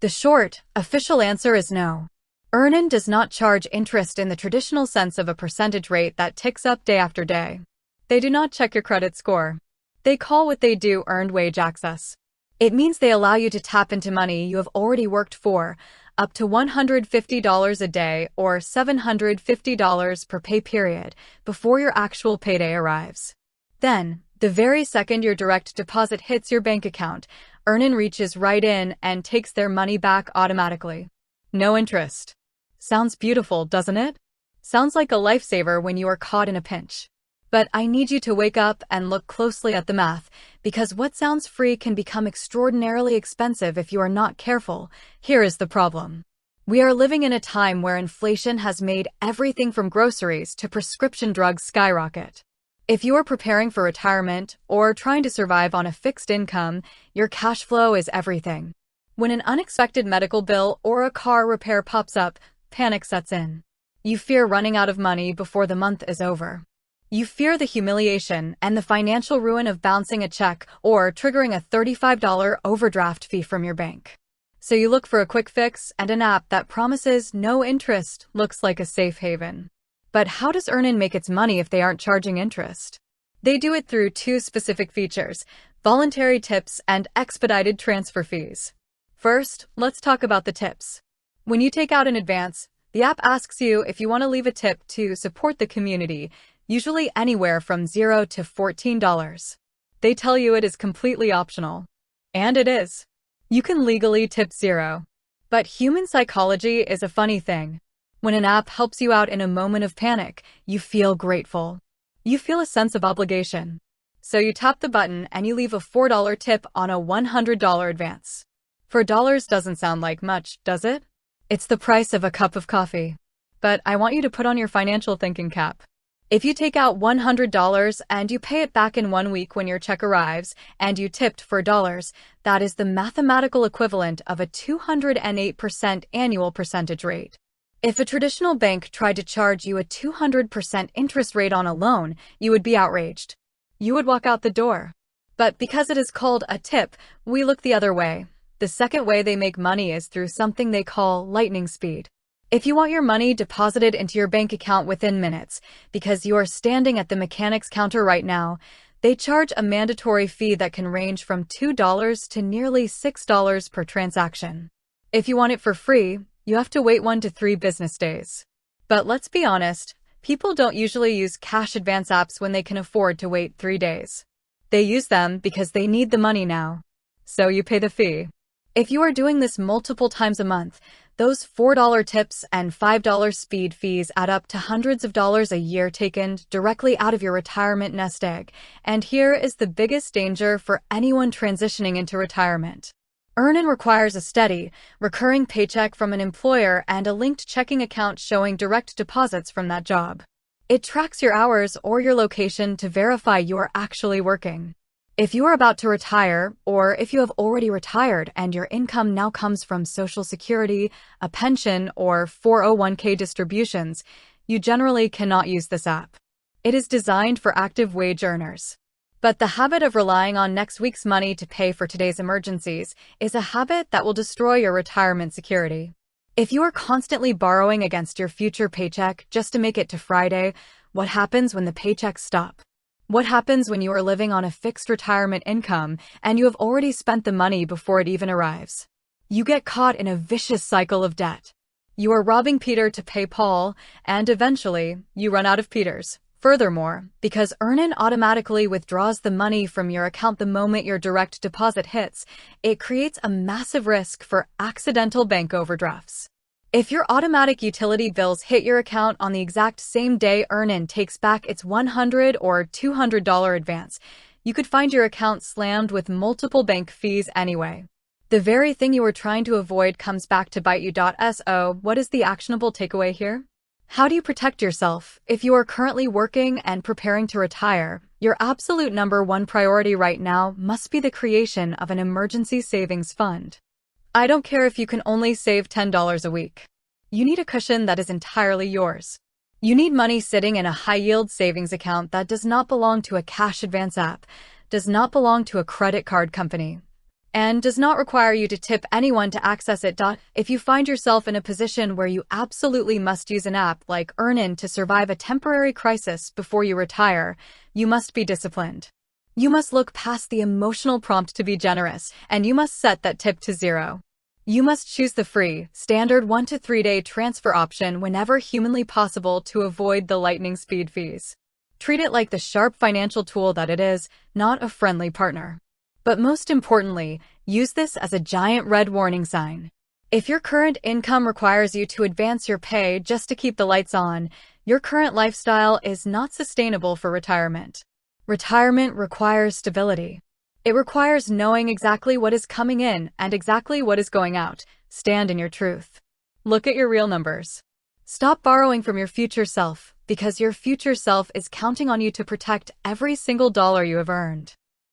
The short, official answer is no. EarnIn does not charge interest in the traditional sense of a percentage rate that ticks up day after day. They do not check your credit score. They call what they do earned wage access. It means they allow you to tap into money you have already worked for, up to $150 a day or $750 per pay period, before your actual payday arrives. Then, the very second your direct deposit hits your bank account, EarnIn reaches right in and takes their money back automatically. No interest. Sounds beautiful, doesn't it? Sounds like a lifesaver when you are caught in a pinch. But I need you to wake up and look closely at the math, because what sounds free can become extraordinarily expensive if you are not careful. Here is the problem. We are living in a time where inflation has made everything from groceries to prescription drugs skyrocket. If you are preparing for retirement or trying to survive on a fixed income, your cash flow is everything. When an unexpected medical bill or a car repair pops up, panic sets in. You fear running out of money before the month is over. You fear the humiliation and the financial ruin of bouncing a check or triggering a $35 overdraft fee from your bank. So you look for a quick fix, and an app that promises no interest looks like a safe haven. But how does EarnIn make its money if they aren't charging interest? They do it through two specific features: voluntary tips and expedited transfer fees. First, let's talk about the tips. When you take out an advance, the app asks you if you want to leave a tip to support the community, usually anywhere from $0 to $14. They tell you it is completely optional. And it is. You can legally tip $0. But human psychology is a funny thing. When an app helps you out in a moment of panic, you feel grateful. You feel a sense of obligation. So you tap the button and you leave a $4 tip on a $100 advance. $4 doesn't sound like much, does it? It's the price of a cup of coffee. But I want you to put on your financial thinking cap. If you take out $100 and you pay it back in 1 week when your check arrives, and you tipped $4, that is the mathematical equivalent of a 208% annual percentage rate. If a traditional bank tried to charge you a 200% interest rate on a loan, you would be outraged. You would walk out the door. But because it is called a tip, we look the other way. The second way they make money is through something they call lightning speed. If you want your money deposited into your bank account within minutes, because you are standing at the mechanic's counter right now, they charge a mandatory fee that can range from $2 to nearly $6 per transaction. If you want it for free, you have to wait 1 to 3 business days. But let's be honest, people don't usually use cash advance apps when they can afford to wait 3 days. They use them because they need the money now. So you pay the fee. If you are doing this multiple times a month, those $4 tips and $5 speed fees add up to hundreds of dollars a year taken directly out of your retirement nest egg. And here is the biggest danger for anyone transitioning into retirement. EarnIn requires a steady, recurring paycheck from an employer and a linked checking account showing direct deposits from that job. It tracks your hours or your location to verify you are actually working. If you are about to retire, or if you have already retired and your income now comes from Social Security, a pension, or 401k distributions, you generally cannot use this app. It is designed for active wage earners. But the habit of relying on next week's money to pay for today's emergencies is a habit that will destroy your retirement security. If you are constantly borrowing against your future paycheck just to make it to Friday, what happens when the paychecks stop? What happens when you are living on a fixed retirement income and you have already spent the money before it even arrives? You get caught in a vicious cycle of debt. You are robbing Peter to pay Paul, and eventually, you run out of Peters. Furthermore, because EarnIn automatically withdraws the money from your account the moment your direct deposit hits, it creates a massive risk for accidental bank overdrafts. If your automatic utility bills hit your account on the exact same day EarnIn takes back its $100 or $200 advance, you could find your account slammed with multiple bank fees anyway. The very thing you were trying to avoid comes back to bite you. So, what is the actionable takeaway here? How do you protect yourself? If you are currently working and preparing to retire, your absolute #1 priority right now must be the creation of an emergency savings fund. I don't care if you can only save $10 a week. You need a cushion that is entirely yours. You need money sitting in a high-yield savings account that does not belong to a cash advance app, does not belong to a credit card company. and does not require you to tip anyone to access it. If you find yourself in a position where you absolutely must use an app like EarnIn to survive a temporary crisis before you retire, you must be disciplined. You must look past the emotional prompt to be generous, and you must set that tip to 0. You must choose the free, standard 1 to 3 day transfer option whenever humanly possible to avoid the lightning speed fees. Treat it like the sharp financial tool that it is, not a friendly partner. But most importantly, use this as a giant red warning sign. If your current income requires you to advance your pay just to keep the lights on, your current lifestyle is not sustainable for retirement. Retirement requires stability. It requires knowing exactly what is coming in and exactly what is going out. Stand in your truth. Look at your real numbers. Stop borrowing from your future self, because your future self is counting on you to protect every single dollar you have earned.